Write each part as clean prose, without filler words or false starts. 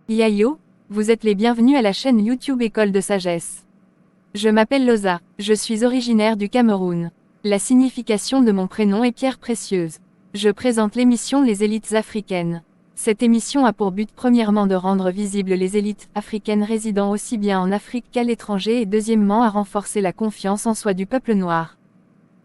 Yayo, vous êtes les bienvenus à la chaîne YouTube École de Sagesse. Je m'appelle Loza, je suis originaire du Cameroun. La signification de mon prénom est Pierre Précieuse. Je présente l'émission Les élites africaines. Cette émission a pour but premièrement de rendre visibles les élites africaines résidant aussi bien en Afrique qu'à l'étranger et deuxièmement à renforcer la confiance en soi du peuple noir.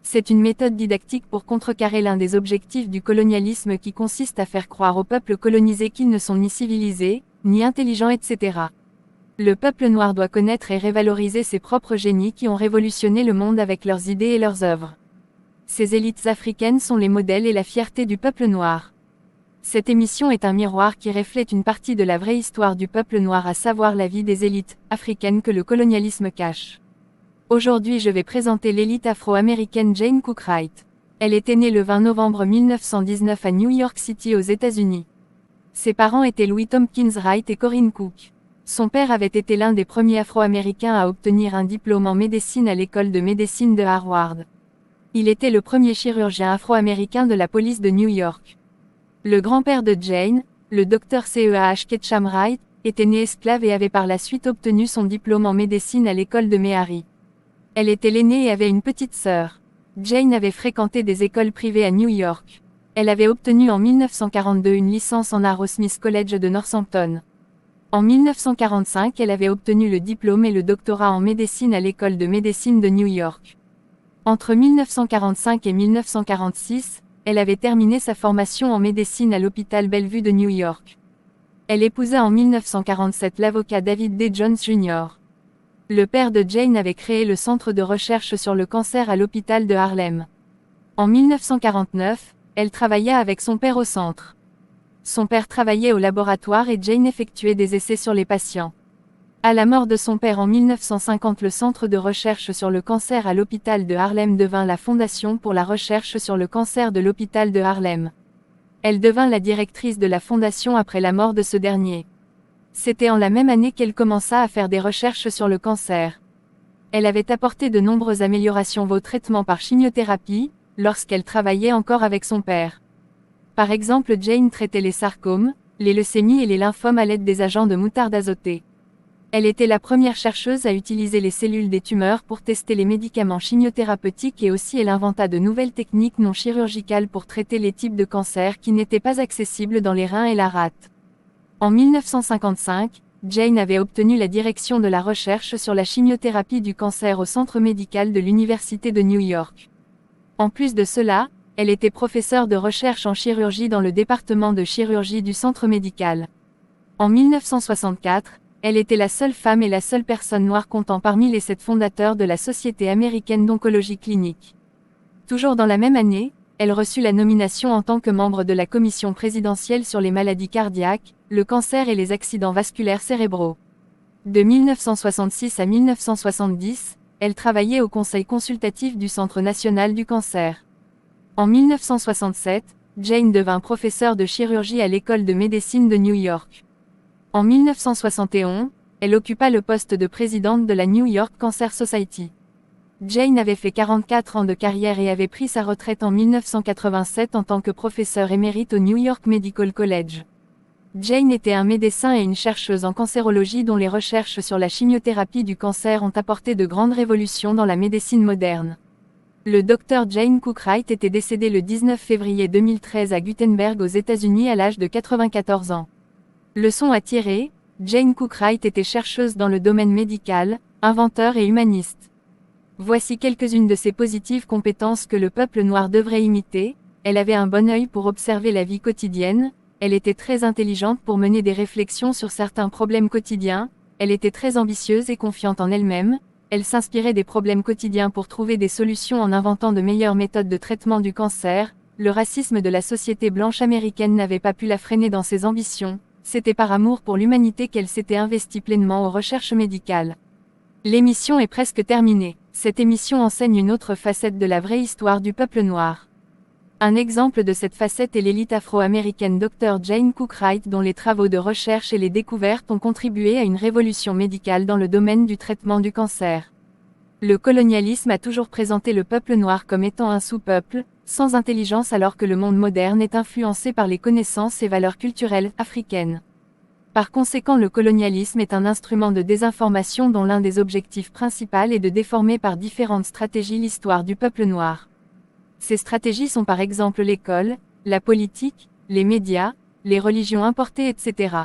C'est une méthode didactique pour contrecarrer l'un des objectifs du colonialisme qui consiste à faire croire aux peuples colonisés qu'ils ne sont ni civilisés, ni intelligents, etc. Le peuple noir doit connaître et révaloriser ses propres génies qui ont révolutionné le monde avec leurs idées et leurs œuvres. Ces élites africaines sont les modèles et la fierté du peuple noir. Cette émission est un miroir qui reflète une partie de la vraie histoire du peuple noir, à savoir la vie des élites africaines que le colonialisme cache. Aujourd'hui je vais présenter l'élite afro-américaine Jane Cook Wright. Elle était née le 20 novembre 1919 à New York City aux États-Unis. Ses parents étaient Louis Tompkins Wright et Corinne Cook. Son père avait été l'un des premiers afro-américains à obtenir un diplôme en médecine à l'école de médecine de Harvard. Il était le premier chirurgien afro-américain de la police de New York. Le grand-père de Jane, le docteur CEAH Ketchum Wright, était né esclave et avait par la suite obtenu son diplôme en médecine à l'école de Meharry. Elle était l'aînée et avait une petite sœur. Jane avait fréquenté des écoles privées à New York. Elle avait obtenu en 1942 une licence en art au Smith College de Northampton. En 1945, elle avait obtenu le diplôme et le doctorat en médecine à l'école de médecine de New York. Entre 1945 et 1946, elle avait terminé sa formation en médecine à l'hôpital Bellevue de New York. Elle épousa en 1947 l'avocat David D. Jones Jr. Le père de Jane avait créé le centre de recherche sur le cancer à l'hôpital de Harlem. En 1949, elle travailla avec son père au centre. Son père travaillait au laboratoire et Jane effectuait des essais sur les patients. À la mort de son père en 1950, le centre de recherche sur le cancer à l'hôpital de Harlem devint la Fondation pour la recherche sur le cancer de l'hôpital de Harlem. Elle devint la directrice de la fondation après la mort de ce dernier. C'était en la même année qu'elle commença à faire des recherches sur le cancer. Elle avait apporté de nombreuses améliorations au traitement par chimiothérapie, lorsqu'elle travaillait encore avec son père. Par exemple, Jane traitait les sarcomes, les leucémies et les lymphomes à l'aide des agents de moutarde azotée. Elle était la première chercheuse à utiliser les cellules des tumeurs pour tester les médicaments chimiothérapeutiques et aussi elle inventa de nouvelles techniques non chirurgicales pour traiter les types de cancers qui n'étaient pas accessibles dans les reins et la rate. En 1955, Jane avait obtenu la direction de la recherche sur la chimiothérapie du cancer au centre médical de l'Université de New York. En plus de cela, elle était professeure de recherche en chirurgie dans le département de chirurgie du centre médical. En 1964, elle était la seule femme et la seule personne noire comptant parmi les 7 fondateurs de la Société américaine d'oncologie clinique. Toujours dans la même année, elle reçut la nomination en tant que membre de la commission présidentielle sur les maladies cardiaques, le cancer et les accidents vasculaires cérébraux. De 1966 à 1970, elle travaillait au Conseil consultatif du Centre national du cancer. En 1967, Jane devint professeure de chirurgie à l'école de médecine de New York. En 1971, elle occupa le poste de présidente de la New York Cancer Society. Jane avait fait 44 ans de carrière et avait pris sa retraite en 1987 en tant que professeure émérite au New York Medical College. Jane était un médecin et une chercheuse en cancérologie dont les recherches sur la chimiothérapie du cancer ont apporté de grandes révolutions dans la médecine moderne. Le Dr Jane Cook Wright était décédée le 19 février 2013 à Gutenberg aux États-Unis à l'âge de 94 ans. Leçon à tirer, Jane Cook Wright était chercheuse dans le domaine médical, inventeur et humaniste. Voici quelques-unes de ses positives compétences que le peuple noir devrait imiter. Elle avait un bon œil pour observer la vie quotidienne, elle était très intelligente pour mener des réflexions sur certains problèmes quotidiens, elle était très ambitieuse et confiante en elle-même, elle s'inspirait des problèmes quotidiens pour trouver des solutions en inventant de meilleures méthodes de traitement du cancer. Le racisme de la société blanche américaine n'avait pas pu la freiner dans ses ambitions, c'était par amour pour l'humanité qu'elle s'était investie pleinement aux recherches médicales. L'émission est presque terminée. Cette émission enseigne une autre facette de la vraie histoire du peuple noir. Un exemple de cette facette est l'élite afro-américaine Dr Jane Cook Wright dont les travaux de recherche et les découvertes ont contribué à une révolution médicale dans le domaine du traitement du cancer. Le colonialisme a toujours présenté le peuple noir comme étant un sous-peuple, sans intelligence alors que le monde moderne est influencé par les connaissances et valeurs culturelles africaines. Par conséquent, le colonialisme est un instrument de désinformation dont l'un des objectifs principaux est de déformer par différentes stratégies l'histoire du peuple noir. Ces stratégies sont par exemple l'école, la politique, les médias, les religions importées, etc.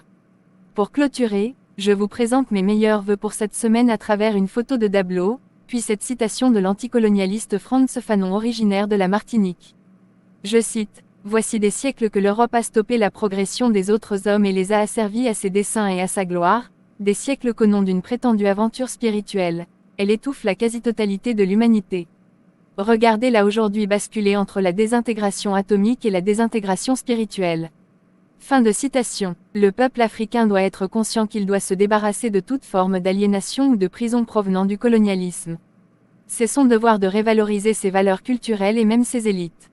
Pour clôturer, je vous présente mes meilleurs vœux pour cette semaine à travers une photo de Dablo, puis cette citation de l'anticolonialiste Frantz Fanon originaire de la Martinique. Je cite: « Voici des siècles que l'Europe a stoppé la progression des autres hommes et les a asservis à ses desseins et à sa gloire, des siècles qu'au nom d'une prétendue aventure spirituelle, elle étouffe la quasi-totalité de l'humanité. Regardez-la aujourd'hui basculer entre la désintégration atomique et la désintégration spirituelle. » Fin de citation. Le peuple africain doit être conscient qu'il doit se débarrasser de toute forme d'aliénation ou de prison provenant du colonialisme. C'est son devoir de révaloriser ses valeurs culturelles et même ses élites.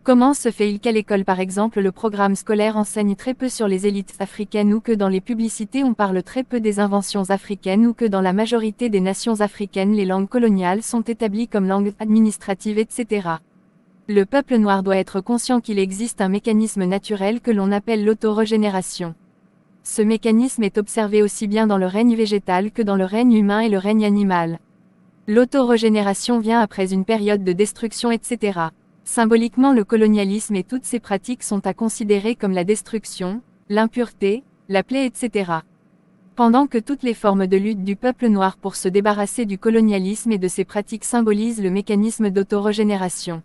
Comment se fait-il qu'à l'école par exemple le programme scolaire enseigne très peu sur les élites africaines ou que dans les publicités on parle très peu des inventions africaines ou que dans la majorité des nations africaines les langues coloniales sont établies comme langues administratives, etc. Le peuple noir doit être conscient qu'il existe un mécanisme naturel que l'on appelle l'autorégénération. Ce mécanisme est observé aussi bien dans le règne végétal que dans le règne humain et le règne animal. L'autorégénération vient après une période de destruction, etc. Symboliquement, le colonialisme et toutes ses pratiques sont à considérer comme la destruction, l'impureté, la plaie, etc. Pendant que toutes les formes de lutte du peuple noir pour se débarrasser du colonialisme et de ses pratiques symbolisent le mécanisme d'autorégénération.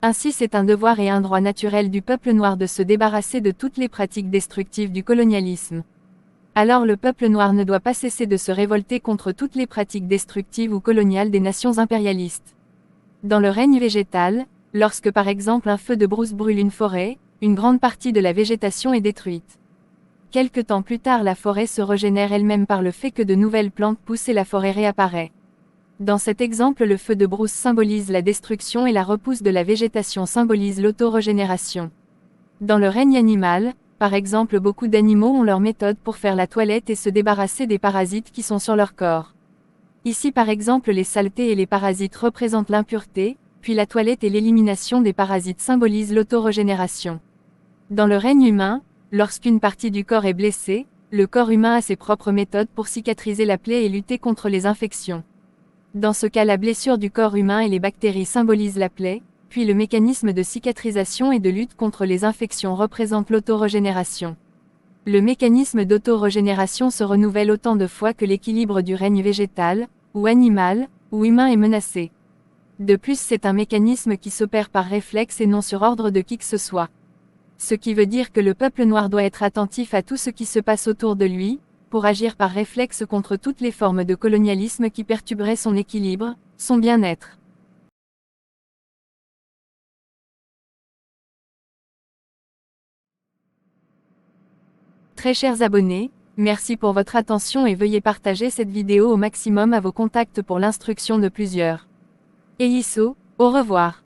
Ainsi, c'est un devoir et un droit naturel du peuple noir de se débarrasser de toutes les pratiques destructives du colonialisme. Alors le peuple noir ne doit pas cesser de se révolter contre toutes les pratiques destructives ou coloniales des nations impérialistes. Dans le règne végétal, lorsque par exemple un feu de brousse brûle une forêt, une grande partie de la végétation est détruite. Quelque temps plus tard, la forêt se régénère elle-même par le fait que de nouvelles plantes poussent et la forêt réapparaît. Dans cet exemple, le feu de brousse symbolise la destruction et la repousse de la végétation symbolise l'autorégénération. Dans le règne animal, par exemple, beaucoup d'animaux ont leur méthode pour faire la toilette et se débarrasser des parasites qui sont sur leur corps. Ici par exemple, les saletés et les parasites représentent l'impureté, puis la toilette et l'élimination des parasites symbolisent l'autorégénération. Dans le règne humain, lorsqu'une partie du corps est blessée, le corps humain a ses propres méthodes pour cicatriser la plaie et lutter contre les infections. Dans ce cas, la blessure du corps humain et les bactéries symbolisent la plaie, puis le mécanisme de cicatrisation et de lutte contre les infections représente l'autorégénération. Le mécanisme d'autorégénération se renouvelle autant de fois que l'équilibre du règne végétal, ou animal, ou humain est menacé. De plus, c'est un mécanisme qui s'opère par réflexe et non sur ordre de qui que ce soit. Ce qui veut dire que le peuple noir doit être attentif à tout ce qui se passe autour de lui, pour agir par réflexe contre toutes les formes de colonialisme qui perturberaient son équilibre, son bien-être. Très chers abonnés, merci pour votre attention et veuillez partager cette vidéo au maximum à vos contacts pour l'instruction de plusieurs. Eiso, au revoir.